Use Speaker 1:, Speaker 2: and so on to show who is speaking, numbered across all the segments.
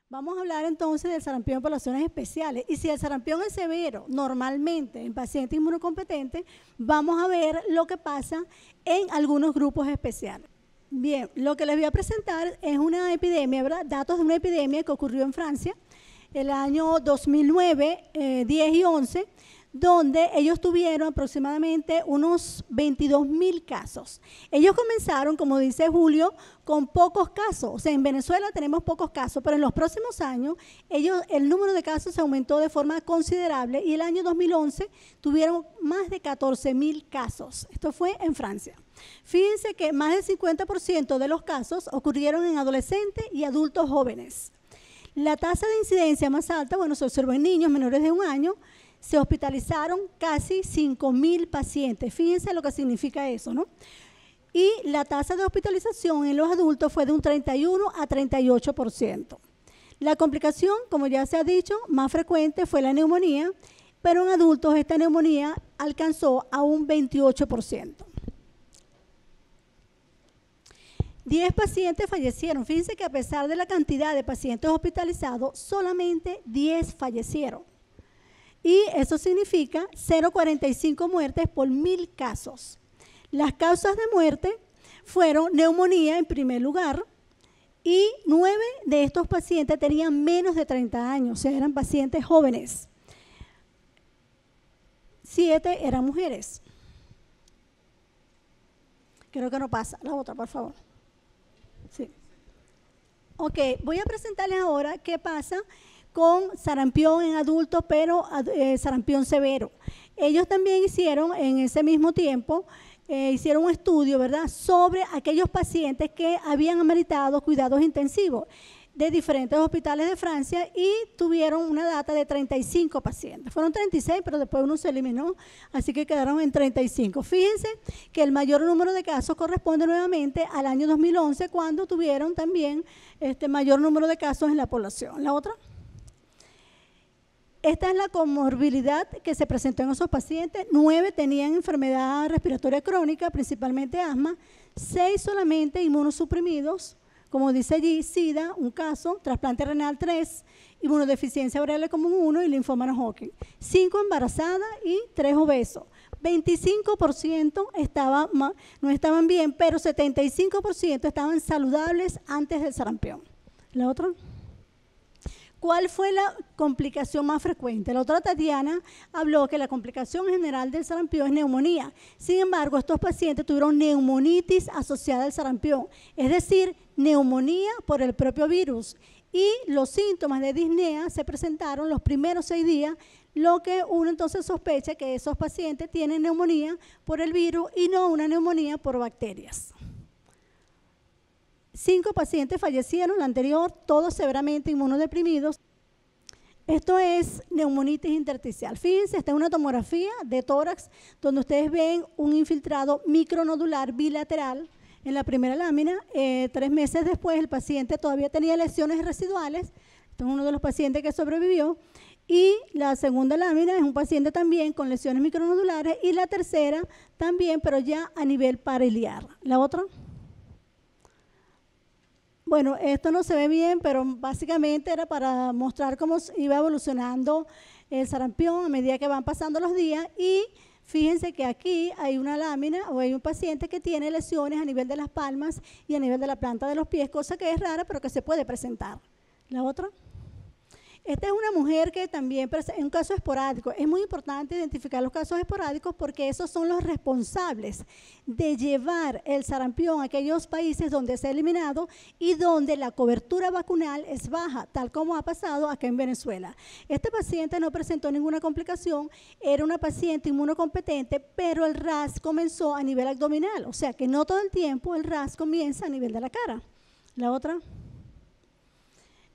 Speaker 1: Vamos a hablar entonces del sarampión en poblaciones especiales. Y si el sarampión es severo, normalmente en pacientes inmunocompetentes, vamos a ver lo que pasa en algunos grupos especiales. Bien, lo que les voy a presentar es una epidemia, ¿verdad? Datos de una epidemia que ocurrió en Francia el año 2009, 10 y 11, donde ellos tuvieron aproximadamente unos 22.000 casos. Ellos comenzaron, como dice Julio, con pocos casos. O sea, en Venezuela tenemos pocos casos, pero en los próximos años el número de casos se aumentó de forma considerable y el año 2011 tuvieron más de 14.000 casos. Esto fue en Francia. Fíjense que más del 50% de los casos ocurrieron en adolescentes y adultos jóvenes. La tasa de incidencia más alta, bueno, se observó en niños menores de 1 año. Se hospitalizaron casi 5.000 pacientes. Fíjense lo que significa eso, ¿no? Y la tasa de hospitalización en los adultos fue de un 31 a 38%. La complicación, como ya se ha dicho, más frecuente fue la neumonía, pero en adultos esta neumonía alcanzó a un 28%. 10 pacientes fallecieron. Fíjense que a pesar de la cantidad de pacientes hospitalizados, solamente 10 fallecieron. Y eso significa 0,45 muertes por 1.000 casos. Las causas de muerte fueron neumonía en primer lugar y 9 de estos pacientes tenían menos de 30 años, o sea, eran pacientes jóvenes. 7 eran mujeres. Creo que no pasa. La otra, por favor. Sí. Ok, voy a presentarles ahora qué pasa con sarampión en adultos, pero sarampión severo. Ellos también hicieron en ese mismo tiempo, hicieron un estudio, ¿verdad?, sobre aquellos pacientes que habían ameritado cuidados intensivos de diferentes hospitales de Francia y tuvieron una data de 35 pacientes. Fueron 36, pero después uno se eliminó, así que quedaron en 35. Fíjense que el mayor número de casos corresponde nuevamente al año 2011, cuando tuvieron también mayor número de casos en la población. La otra. Esta es la comorbilidad que se presentó en esos pacientes. 9 tenían enfermedad respiratoria crónica, principalmente asma, 6 solamente inmunosuprimidos, como dice allí, SIDA, un caso, trasplante renal 3, inmunodeficiencia oral común 1 y linfoma no Hodgkin. 5 embarazadas y 3 obesos. 25% no estaban bien, pero 75% estaban saludables antes del sarampión. ¿La otra? ¿Cuál fue la complicación más frecuente? La doctora Tatiana habló que la complicación general del sarampión es neumonía. Sin embargo, estos pacientes tuvieron neumonitis asociada al sarampión, es decir, neumonía por el propio virus. Y los síntomas de disnea se presentaron los primeros 6 días, lo que uno entonces sospecha que esos pacientes tienen neumonía por el virus y no una neumonía por bacterias. 5 pacientes fallecieron, la anterior, todos severamente inmunodeprimidos. Esto es neumonitis intersticial. Fíjense, esta es una tomografía de tórax donde ustedes ven un infiltrado micronodular bilateral en la primera lámina. 3 meses después el paciente todavía tenía lesiones residuales. Este es uno de los pacientes que sobrevivió. Y la segunda lámina es un paciente también con lesiones micronodulares y la tercera también, pero ya a nivel pariliar. ¿La otra? Bueno, esto no se ve bien, pero básicamente era para mostrar cómo iba evolucionando el sarampión a medida que van pasando los días. Y fíjense que aquí hay una lámina o hay un paciente que tiene lesiones a nivel de las palmas y a nivel de la planta de los pies, cosa que es rara, pero que se puede presentar. ¿La otra? Esta es una mujer que también es un caso esporádico. Es muy importante identificar los casos esporádicos porque esos son los responsables de llevar el sarampión a aquellos países donde se ha eliminado y donde la cobertura vacunal es baja, tal como ha pasado acá en Venezuela. Este paciente no presentó ninguna complicación, era una paciente inmunocompetente, pero el RAS comenzó a nivel abdominal, o sea que no todo el tiempo el RAS comienza a nivel de la cara. La otra.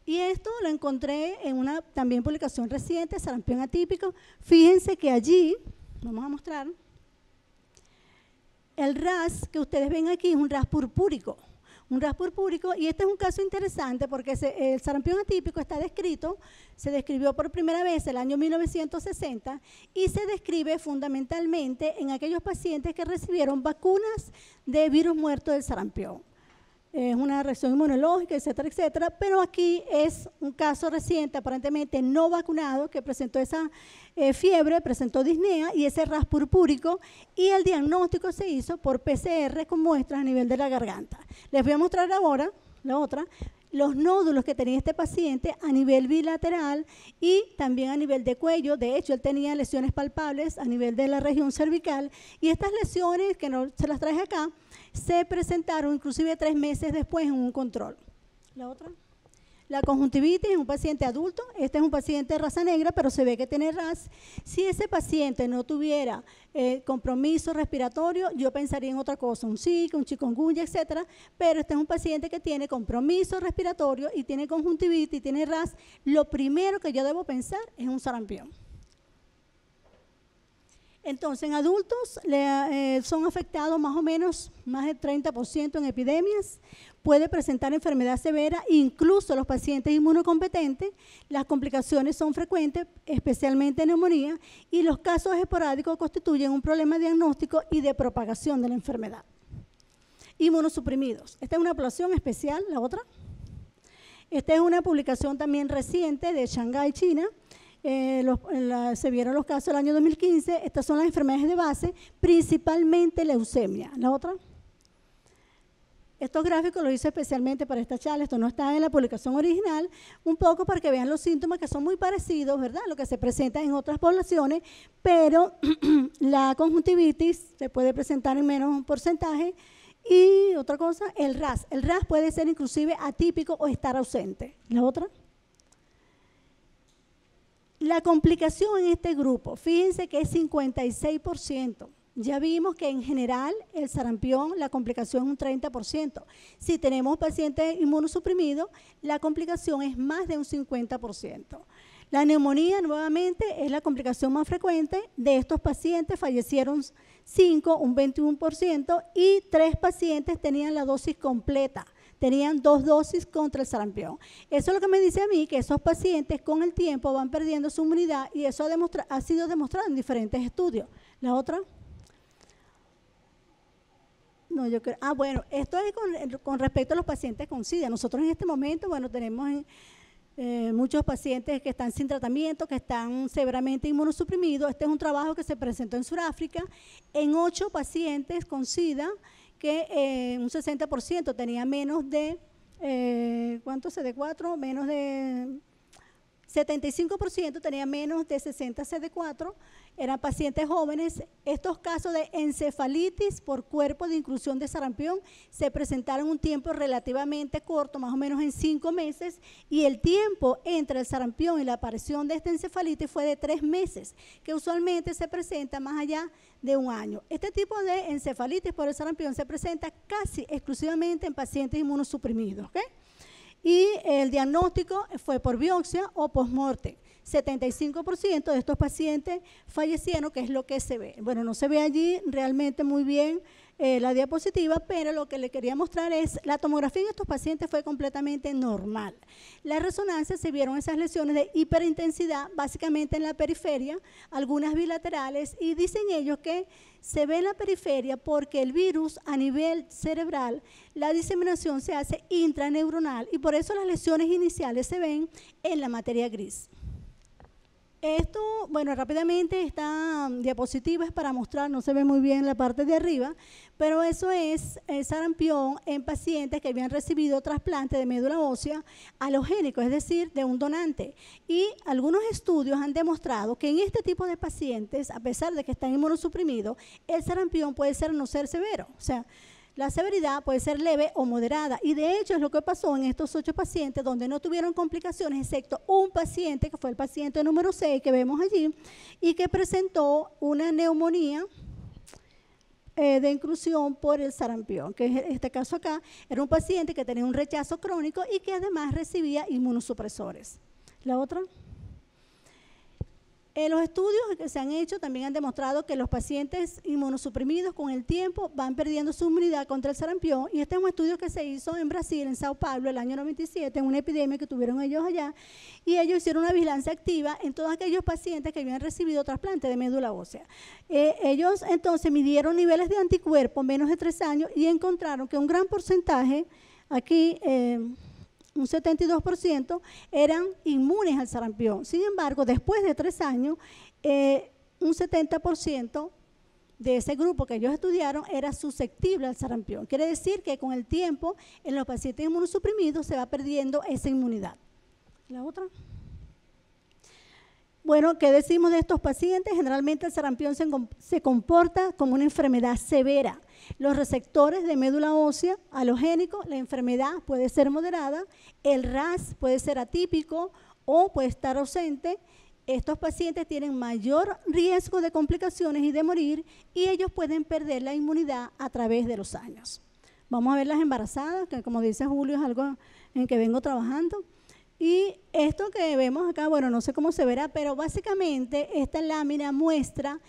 Speaker 1: Y esto lo encontré en una también publicación reciente, sarampión atípico. Fíjense que allí, vamos a mostrar, el RAS que ustedes ven aquí es un RAS purpúrico. Un RAS purpúrico, y este es un caso interesante porque el sarampión atípico está descrito, se describió por primera vez el año 1960 y se describe fundamentalmente en aquellos pacientes que recibieron vacunas de virus muerto del sarampión. es una reacción inmunológica, etcétera, etcétera, pero aquí es un caso reciente, aparentemente no vacunado, que presentó esa fiebre, presentó disnea y ese ras purpúrico, y el diagnóstico se hizo por PCR con muestras a nivel de la garganta. Les voy a mostrar ahora, la otra, los nódulos que tenía este paciente a nivel bilateral y también a nivel de cuello. De hecho, él tenía lesiones palpables a nivel de la región cervical, y estas lesiones, que no se las traje acá, se presentaron inclusive 3 meses después en un control. La otra. La conjuntivitis en un paciente adulto. Este es un paciente de raza negra, pero se ve que tiene RAS. Si ese paciente no tuviera compromiso respiratorio, yo pensaría en otra cosa, un Zika, un chikungunya, etcétera, pero este es un paciente que tiene compromiso respiratorio y tiene conjuntivitis y tiene RAS. Lo primero que yo debo pensar es un sarampión. Entonces, en adultos son afectados más o menos más del 30% en epidemias. Puede presentar enfermedad severa, incluso los pacientes inmunocompetentes. Las complicaciones son frecuentes, especialmente neumonía, y los casos esporádicos constituyen un problema diagnóstico y de propagación de la enfermedad. Inmunosuprimidos. Esta es una población especial, la otra. Esta es una publicación también reciente de Shanghái, China. Se vieron los casos del año 2015. Estas son las enfermedades de base, principalmente leucemia. La otra. Estos gráficos los hice especialmente para esta charla. Esto no está en la publicación original, un poco para que vean los síntomas, que son muy parecidos, ¿verdad?, lo que se presenta en otras poblaciones, pero la conjuntivitis se puede presentar en menos porcentaje. Y otra cosa, el RAS. El RAS puede ser inclusive atípico o estar ausente. La otra. La complicación en este grupo, fíjense que es 56%. Ya vimos que en general el sarampión, la complicación es un 30%. Si tenemos pacientes inmunosuprimidos, la complicación es más de un 50%. La neumonía, nuevamente, es la complicación más frecuente. De estos pacientes fallecieron 5, un 21%, y 3 pacientes tenían la dosis completa. Tenían 2 dosis contra el sarampión. Eso es lo que me dice a mí, que esos pacientes con el tiempo van perdiendo su inmunidad, y eso ha sido demostrado en diferentes estudios. La otra. No, yo creo. Bueno, esto es con respecto a los pacientes con SIDA. Nosotros en este momento, bueno, tenemos muchos pacientes que están sin tratamiento, que están severamente inmunosuprimidos. Este es un trabajo que se presentó en Sudáfrica en 8 pacientes con SIDA, que un 60% tenía menos de, ¿cuánto CD4? Menos de 75% tenía menos de 60 CD4, eran pacientes jóvenes. Estos casos de encefalitis por cuerpo de inclusión de sarampión se presentaron en un tiempo relativamente corto, más o menos en 5 meses, y el tiempo entre el sarampión y la aparición de esta encefalitis fue de 3 meses, que usualmente se presenta más allá de 1 año. Este tipo de encefalitis por el sarampión se presenta casi exclusivamente en pacientes inmunosuprimidos, ¿ok? Y el diagnóstico fue por biopsia o post-mortem. 75% de estos pacientes fallecieron, que es lo que se ve. Bueno, no se ve allí realmente muy bien la diapositiva, pero lo que le quería mostrar es la tomografía en estos pacientes fue completamente normal. La resonancia, se vieron esas lesiones de hiperintensidad, básicamente en la periferia, algunas bilaterales, y dicen ellos que se ve en la periferia porque el virus a nivel cerebral, la diseminación se hace intraneuronal, y por eso las lesiones iniciales se ven en la materia gris. Esto, bueno, rápidamente, esta diapositiva es para mostrar, no se ve muy bien la parte de arriba, pero eso es el sarampión en pacientes que habían recibido trasplante de médula ósea halogénico, es decir, de un donante. Y algunos estudios han demostrado que en este tipo de pacientes, a pesar de que están inmunosuprimidos, el sarampión puede no ser severo, o sea, la severidad puede ser leve o moderada, y de hecho es lo que pasó en estos 8 pacientes donde no tuvieron complicaciones, excepto un paciente que fue el paciente número 6 que vemos allí, y que presentó una neumonía de inclusión por el sarampión, que en este caso acá era un paciente que tenía un rechazo crónico y que además recibía inmunosupresores. La otra. Los estudios que se han hecho también han demostrado que los pacientes inmunosuprimidos con el tiempo van perdiendo su inmunidad contra el sarampión, y este es un estudio que se hizo en Brasil, en Sao Paulo, el año 97, en una epidemia que tuvieron ellos allá, y ellos hicieron una vigilancia activa en todos aquellos pacientes que habían recibido trasplante de médula ósea. Ellos entonces midieron niveles de anticuerpos menos de 3 años y encontraron que un gran porcentaje, aquí un 72% eran inmunes al sarampión. Sin embargo, después de 3 años, un 70% de ese grupo que ellos estudiaron era susceptible al sarampión. Quiere decir que con el tiempo, en los pacientes inmunosuprimidos se va perdiendo esa inmunidad. ¿La otra? Bueno, ¿qué decimos de estos pacientes? Generalmente el sarampión se comporta como una enfermedad severa. Los receptores de médula ósea halogénicos, la enfermedad puede ser moderada, el RAS puede ser atípico o puede estar ausente. Estos pacientes tienen mayor riesgo de complicaciones y de morir, y ellos pueden perder la inmunidad a través de los años. Vamos a ver las embarazadas, que como dice Julio es algo en que vengo trabajando. Y esto que vemos acá, bueno, no sé cómo se verá, pero básicamente esta lámina muestra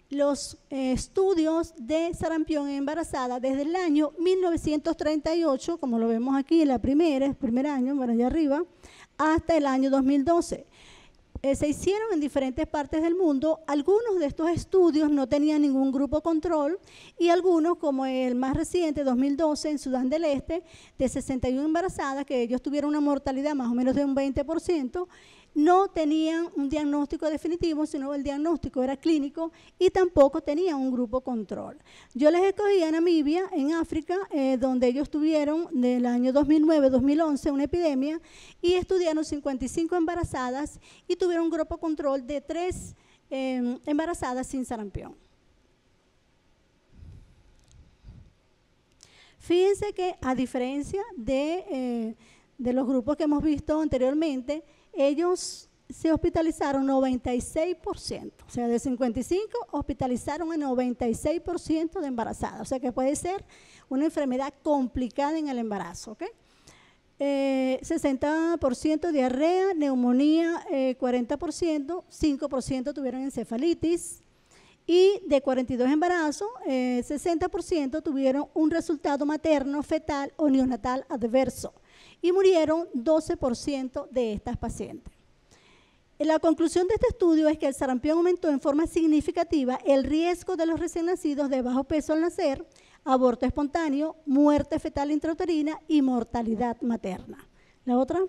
Speaker 1: los estudios de sarampión en embarazada desde el año 1938, como lo vemos aquí, el primer año, bueno, allá arriba, hasta el año 2012. Se hicieron en diferentes partes del mundo. Algunos de estos estudios no tenían ningún grupo control, y algunos, como el más reciente, 2012, en Sudán del Este, de 61 embarazadas, que ellos tuvieron una mortalidad más o menos de un 20%, no tenían un diagnóstico definitivo, sino el diagnóstico era clínico, y tampoco tenían un grupo control. Yo les escogí a Namibia, en África, donde ellos tuvieron del año 2009-2011 una epidemia, y estudiaron 55 embarazadas y tuvieron un grupo control de 3 embarazadas sin sarampión. Fíjense que, a diferencia de los grupos que hemos visto anteriormente, ellos se hospitalizaron 96%, o sea, de 55 hospitalizaron a 96% de embarazadas, o sea que puede ser una enfermedad complicada en el embarazo, ¿ok? 60% diarrea, neumonía, 40%, 5% tuvieron encefalitis, y de 42 embarazos, 60% tuvieron un resultado materno, fetal o neonatal adverso, y murieron 12% de estas pacientes. La conclusión de este estudio es que el sarampión aumentó en forma significativa el riesgo de los recién nacidos de bajo peso al nacer, aborto espontáneo, muerte fetal intrauterina y mortalidad materna. La otra,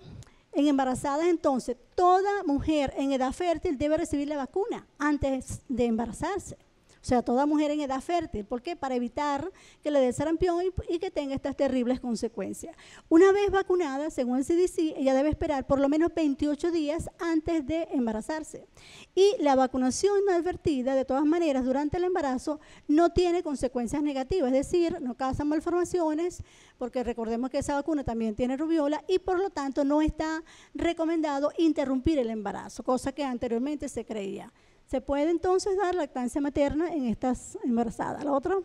Speaker 1: en embarazadas, entonces, toda mujer en edad fértil debe recibir la vacuna antes de embarazarse. O sea, toda mujer en edad fértil. ¿Por qué? Para evitar que le dé sarampión y que tenga estas terribles consecuencias. Una vez vacunada, según el CDC, ella debe esperar por lo menos 28 días antes de embarazarse. Y la vacunación no advertida, de todas maneras, durante el embarazo, no tiene consecuencias negativas. Es decir, no causa malformaciones, porque recordemos que esa vacuna también tiene rubiola, y por lo tanto no está recomendado interrumpir el embarazo, cosa que anteriormente se creía. Se puede entonces dar lactancia materna en estas embarazadas. La otra,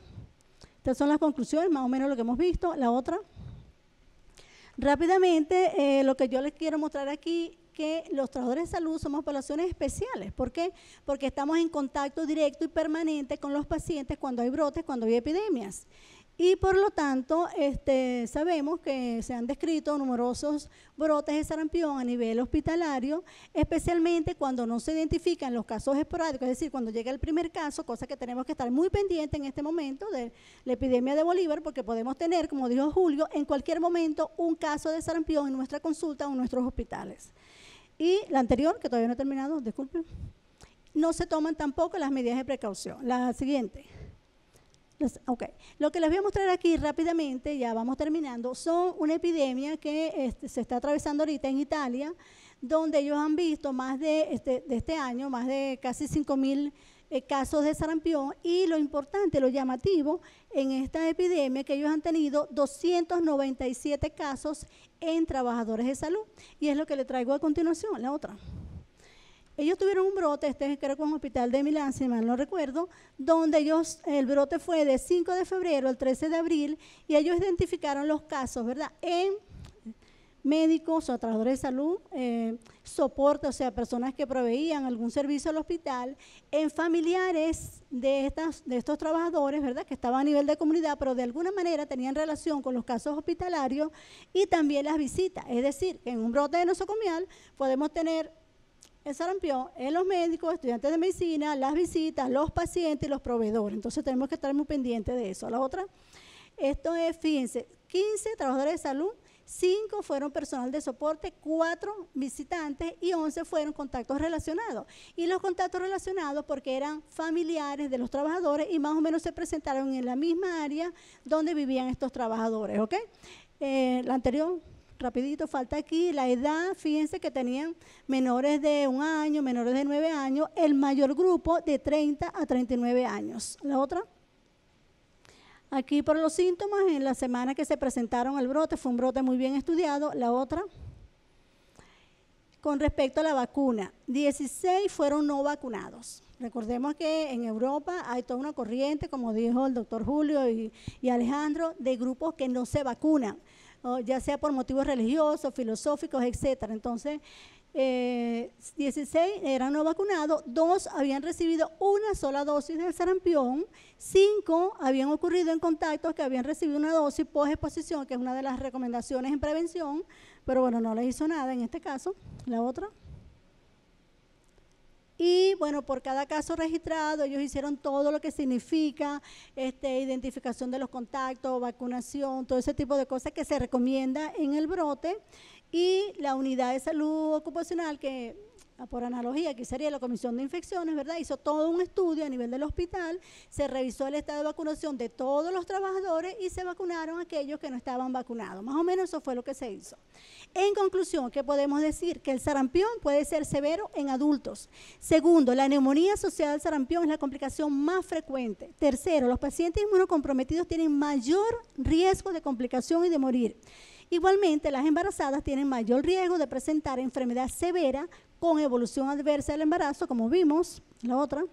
Speaker 1: estas son las conclusiones, más o menos lo que hemos visto. La otra, rápidamente, lo que yo les quiero mostrar aquí, que los trabajadores de salud somos poblaciones especiales. ¿Por qué? Porque estamos en contacto directo y permanente con los pacientes cuando hay brotes, cuando hay epidemias. Y por lo tanto, sabemos que se han descrito numerosos brotes de sarampión a nivel hospitalario, especialmente cuando no se identifican los casos esporádicos, es decir, cuando llega el primer caso, cosa que tenemos que estar muy pendientes en este momento de la epidemia de Bolívar, porque podemos tener, como dijo Julio, en cualquier momento un caso de sarampión en nuestra consulta o en nuestros hospitales. Y la anterior, que todavía no he terminado, disculpen, no se toman tampoco las medidas de precaución. La siguiente. Okay. Lo que les voy a mostrar aquí rápidamente, ya vamos terminando, son una epidemia que se está atravesando ahorita en Italia, donde ellos han visto más de este año, más de casi 5.000 casos de sarampión, y lo importante, lo llamativo en esta epidemia, que ellos han tenido 297 casos en trabajadores de salud, y es lo que le traigo a continuación. La otra. Ellos tuvieron un brote, creo que en un hospital de Milán, si mal no recuerdo, donde el brote fue de 5 de febrero al 13 de abril, y ellos identificaron los casos, ¿verdad?, en médicos o trabajadores de salud, soporte, o sea, personas que proveían algún servicio al hospital, en familiares de estos trabajadores, ¿verdad?, que estaban a nivel de comunidad, pero de alguna manera tenían relación con los casos hospitalarios, y también las visitas. Es decir, que en un brote de nosocomial podemos tener el sarampión en los médicos, estudiantes de medicina, las visitas, los pacientes y los proveedores. Entonces tenemos que estar muy pendientes de eso. La otra, esto es, fíjense, 15 trabajadores de salud, 5 fueron personal de soporte, 4 visitantes y 11 fueron contactos relacionados. Y los contactos relacionados porque eran familiares de los trabajadores y más o menos se presentaron en la misma área donde vivían estos trabajadores, ¿ok? La anterior, rapidito, falta aquí la edad, fíjense que tenían menores de 1 año, menores de 9 años, el mayor grupo de 30 a 39 años. La otra. Aquí por los síntomas, en la semana que se presentaron el brote, fue un brote muy bien estudiado. La otra, con respecto a la vacuna, 16 fueron no vacunados. Recordemos que en Europa hay toda una corriente, como dijo el doctor Julio y Alejandro, de grupos que no se vacunan, ya sea por motivos religiosos, filosóficos, etcétera. Entonces, 16 eran no vacunados, 2 habían recibido una sola dosis del sarampión, 5 habían ocurrido en contactos que habían recibido una dosis post-exposición, que es una de las recomendaciones en prevención, pero bueno, no les hizo nada en este caso. La otra. Y bueno, por cada caso registrado, ellos hicieron todo lo que significa identificación de los contactos, vacunación, todo ese tipo de cosas que se recomienda en el brote. Y la unidad de salud ocupacional, que por analogía aquí sería la comisión de infecciones, ¿verdad? Hizo todo un estudio a nivel del hospital, se revisó el estado de vacunación de todos los trabajadores y se vacunaron aquellos que no estaban vacunados. Más o menos eso fue lo que se hizo. En conclusión, ¿qué podemos decir? Que el sarampión puede ser severo en adultos. Segundo, la neumonía asociada al sarampión es la complicación más frecuente. Tercero, los pacientes inmunocomprometidos tienen mayor riesgo de complicación y de morir. Igualmente, las embarazadas tienen mayor riesgo de presentar enfermedad severa con evolución adversa del embarazo, como vimos. La otra,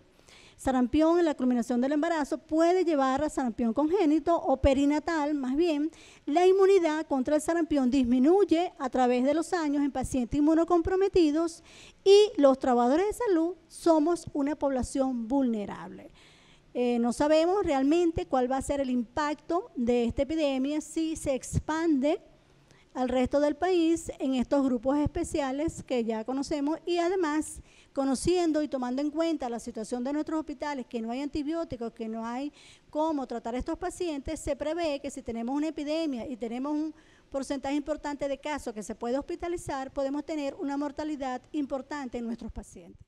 Speaker 1: sarampión en la culminación del embarazo puede llevar a sarampión congénito o perinatal. Más bien, la inmunidad contra el sarampión disminuye a través de los años en pacientes inmunocomprometidos y los trabajadores de salud somos una población vulnerable. No sabemos realmente cuál va a ser el impacto de esta epidemia si se expande al resto del país en estos grupos especiales que ya conocemos y además conociendo y tomando en cuenta la situación de nuestros hospitales, que no hay antibióticos, que no hay cómo tratar a estos pacientes, se prevé que si tenemos una epidemia y tenemos un porcentaje importante de casos que se puede hospitalizar, podemos tener una mortalidad importante en nuestros pacientes.